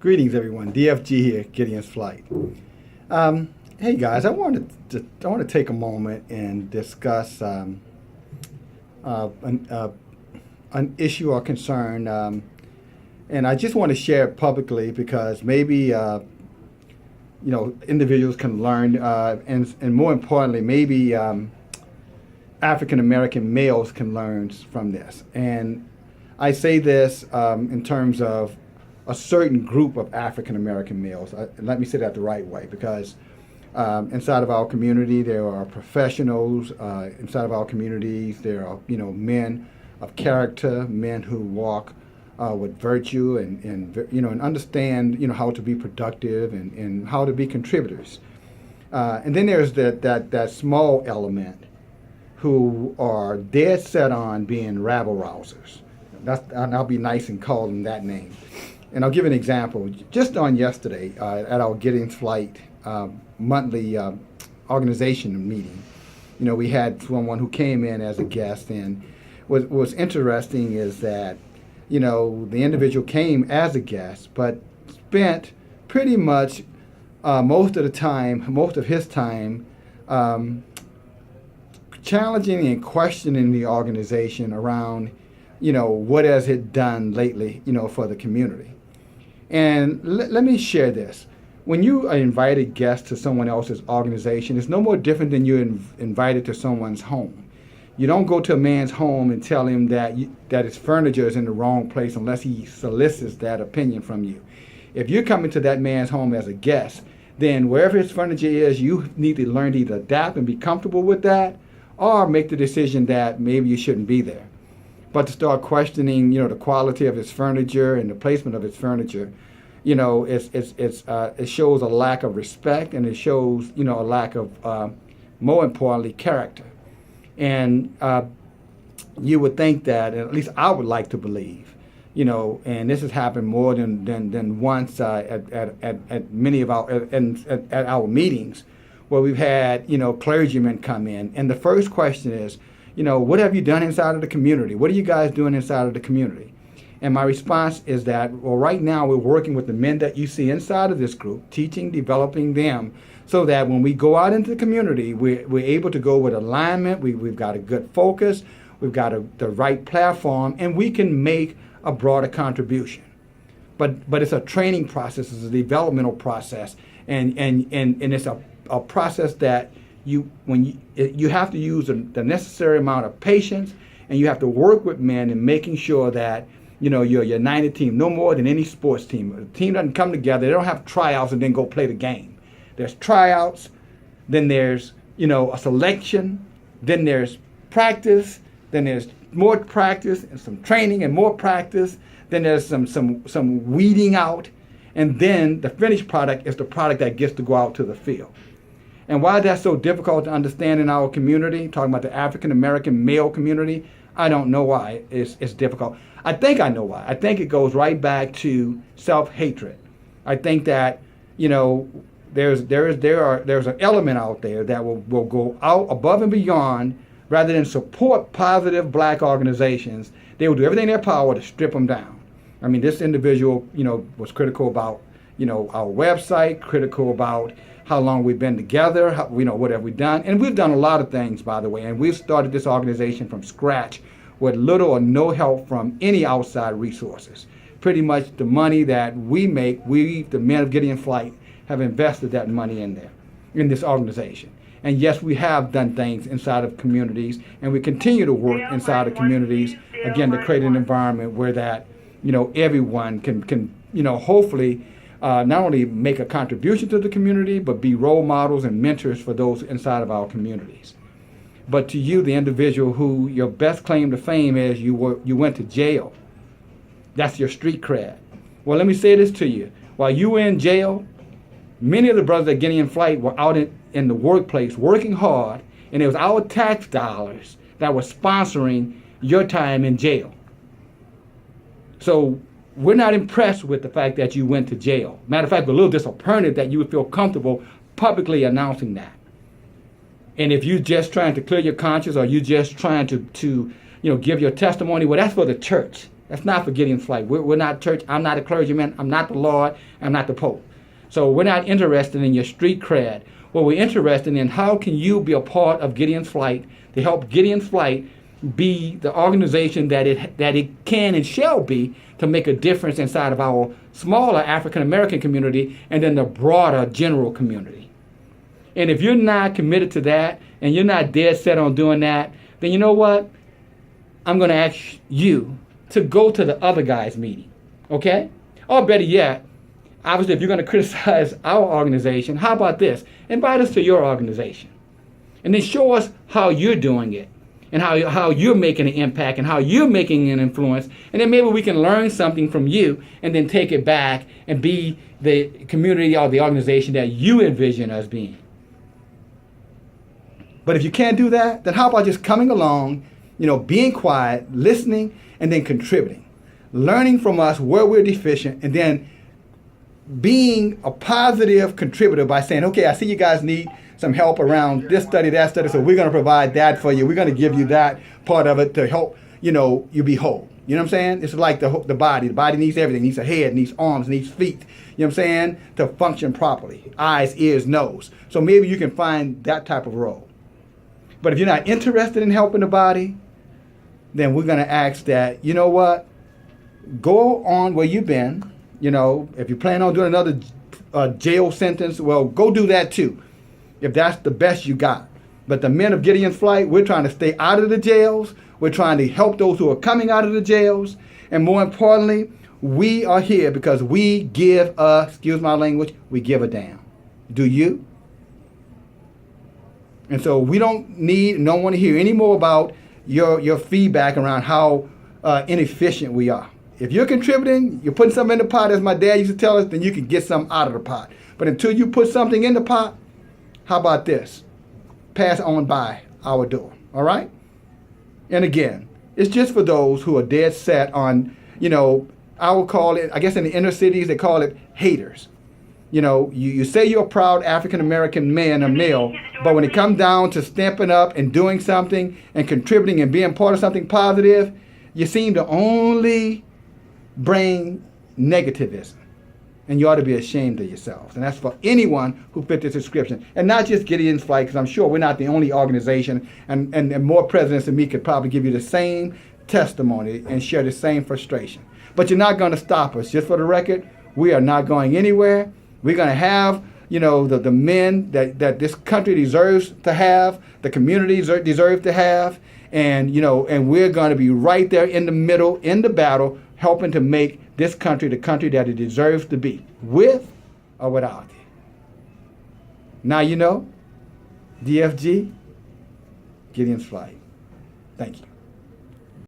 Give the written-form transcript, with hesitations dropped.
Greetings, everyone. DFG here, Gideonsflight. Hey guys, I want to take a moment and discuss an issue or concern, and I just want to share it publicly because maybe individuals can learn, and more importantly, maybe African American males can learn from this. And I say this in terms of a certain group of African American males. Let me say that the right way, because inside of our community there are professionals. Inside of our communities there are men of character, men who walk with virtue and understand how to be productive and how to be contributors. And then there's that small element who are dead set on being rabble rousers. And I'll be nice and call them that name. And I'll give an example. Just on yesterday at our Gideonsflight monthly organization meeting, we had someone who came in as a guest, and what's interesting is that the individual came as a guest, but spent pretty much most of his time challenging and questioning the organization around what has it done lately for the community. And let me share this. When you are invited guest to someone else's organization, it's no more different than you're invited to someone's home. You don't go to a man's home and tell him that his furniture is in the wrong place unless he solicits that opinion from you. If you're coming to that man's home as a guest, then wherever his furniture is, you need to learn to either adapt and be comfortable with that, or make the decision that maybe you shouldn't be there. But to start questioning, the quality of his furniture and the placement of his furniture, it shows a lack of respect, and it shows, a lack of, more importantly, character. And you would think that, at least I would like to believe, and this has happened more than once at many of our meetings, where we've had clergymen come in, and the first question is, what have you done inside of the community? What are you guys doing inside of the community? And my response is that, well, right now we're working with the men that you see inside of this group, teaching, developing them, so that when we go out into the community, we're able to go with alignment. We've got a good focus. We've got the right platform, and we can make a broader contribution. But it's a training process. It's a developmental process, and it's a process that you have to use the necessary amount of patience, and you have to work with men in making sure that you're a united team, no more than any sports team. A team doesn't come together. They don't have tryouts and then go play the game. There's tryouts, then there's a selection, then there's practice, then there's more practice and some training and more practice, then there's some weeding out, and then the finished product is the product that gets to go out to the field. And why that's so difficult to understand in our community, talking about the African American male community, I don't know why it's difficult. I think I know why. I think it goes right back to self-hatred. I think that there's an element out there that will go out above and beyond, rather than support positive black organizations. They will do everything in their power to strip them down. I mean, this individual was critical about our website, critical about how long we've been together, what have we done. And we've done a lot of things, by the way, and we've started this organization from scratch with little or no help from any outside resources. Pretty much the money that we make, the men of Gideonsflight, have invested that money in this organization. And yes, we have done things inside of communities, and we continue to work inside of communities, again, to create an environment where that, everyone can hopefully not only make a contribution to the community, but be role models and mentors for those inside of our communities. But to you, the individual who your best claim to fame is you went to jail. That's your street cred. Well, let me say this to you. While you were in jail, many of the brothers at Gideonsflight were out in the workplace working hard, and it was our tax dollars that were sponsoring your time in jail. So we're not impressed with the fact that you went to jail. Matter of fact, we're a little disappointed that you would feel comfortable publicly announcing that. And if you're just trying to clear your conscience, or you're just trying to give your testimony, well, that's for the church. That's not for Gideonsflight. We're not church. I'm not a clergyman. I'm not the Lord. I'm not the Pope. So we're not interested in your street cred. What we're interested in, how can you be a part of Gideonsflight to help Gideonsflight be the organization that it can and shall be to make a difference inside of our smaller African American community and then the broader general community. And if you're not committed to that and you're not dead set on doing that, then you know what? I'm going to ask you to go to the other guy's meeting, okay? Or better yet, obviously, if you're going to criticize our organization, how about this? Invite us to your organization. And then show us how you're doing it and how you're making an impact and how you're making an influence. And then maybe we can learn something from you and then take it back and be the community or the organization that you envision us being. But if you can't do that, then how about just coming along, being quiet, listening, and then contributing. Learning from us where we're deficient, and then being a positive contributor by saying, okay, I see you guys need some help around this study, that study, so we're going to provide that for you. We're going to give you that part of it to help, you be whole. You know what I'm saying? It's like the body. The body needs everything. It needs a head, needs arms, needs feet. You know what I'm saying? To function properly. Eyes, ears, nose. So maybe you can find that type of role. But if you're not interested in helping the body, then we're going to ask that, you know what? Go on where you've been. If you plan on doing another jail sentence, well, go do that too, if that's the best you got. But the men of Gideonsflight, we're trying to stay out of the jails. We're trying to help those who are coming out of the jails. And more importantly, we are here because we give excuse my language, we give a damn. Do you? And so we don't want to hear any more about your feedback around how inefficient we are. If you're contributing, you're putting something in the pot, as my dad used to tell us, then you can get something out of the pot. But until you put something in the pot, how about this? Pass on by our door, all right? And again, it's just for those who are dead set on, I would call it, I guess in the inner cities, they call it haters. You say you're a proud African-American man or male, but when it comes down to stamping up and doing something and contributing and being part of something positive, you seem to only bring negativism. And you ought to be ashamed of yourselves. And that's for anyone who fit this description. And not just Gideonsflight, because I'm sure we're not the only organization. And more presidents than me could probably give you the same testimony and share the same frustration. But you're not going to stop us. Just for the record, we are not going anywhere. We're going to have, the men that this country deserves to have, the communities deserve to have. And, and we're going to be right there in the middle, in the battle, helping to make this country the country that it deserves to be, with or without it. Now you know, DFG, Gideonsflight. Thank you.